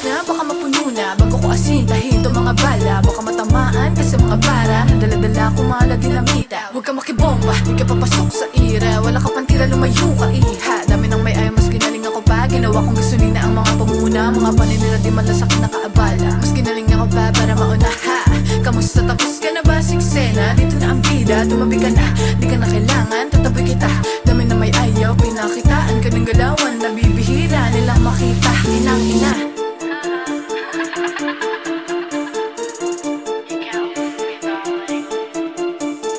na, baka mapuno na bago ko asintahin to mga bala. Baka matamaan ka sa mga bara. Dala-dala ko mga dinamita. Huwag ka makibomba, di ka papasok sa ira. Wala ka pang tira, lumayo ka iha. Dami nang may ayaw, mas ginaling ako pa. Ginawa kong gasolina ang mga pamuna. Mga paninira di malasakit nakaabala. Mas ginaling ako pa para maunaha. Kamusta, tapos ka na ba siksena? Dito na ang bida, tumabi ka na. Di ka na kailangan, tatabi kita. Dami na may ayaw, pinakitaan ka ng galawan. Nabibihira nilang makita. Inang ina.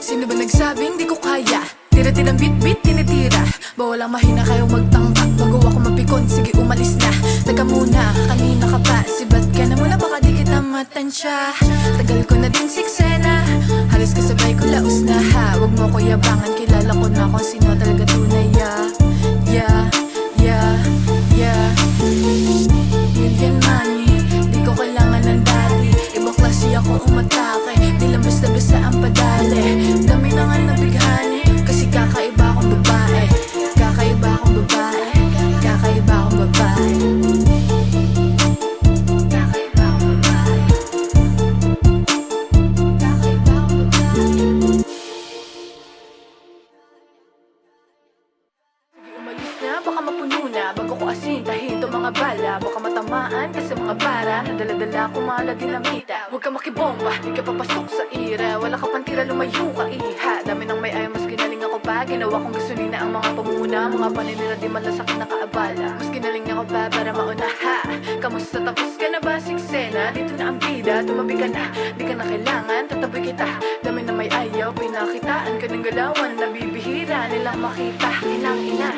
Sino ba nagsabing di ko kaya? Tira-tirang bit-bit, tinitira. Bawal ang mahina, kayo magtangka. Bago ako mapikon, sige umalis na. Taga muna, kanina ka pa. Sibat ka na muna, baka di kita matansya. Tagal ko na din siksena. Halos kasabay ko laos na ha. Huwag mo ko yabangan, kilala ko na kung sino talaga tunay ya. Million money, di ko kailangan ng daddy. Ibang klase ako umatake. Di lang basta-basta ang padali. Dami na nga nabighani. Kasi kakaiba akong babae. Kakaiba akong babae. Kakaiba akong babae. Kakaiba akong babae. Kakaiba akong babae. Sige umalis na, baka mapuno na bago ko asintahin to mga bala. Baka matamaan ka sa mga bara. Dala-dala ko mga dinamita. Huwag ka makibomba, di ka papasok sa ira. Wala ka pang tira, lumayo ka iha. Dami nang may ayaw, mas ginaling ako pa. Ginawa kong gasolina ang mga pamuna. Mga paninira di malasakit nakaabala. Mas ginaling ako pa para maunaha. Kamusta, tapos ka na ba siksena? Dito na ang bida, tumabi ka na. Di ka na kailangan, tatabi kita. Dami na may ayaw, pinakitaan ka ng galawan. Nabibihira nilang makita. Inang ina.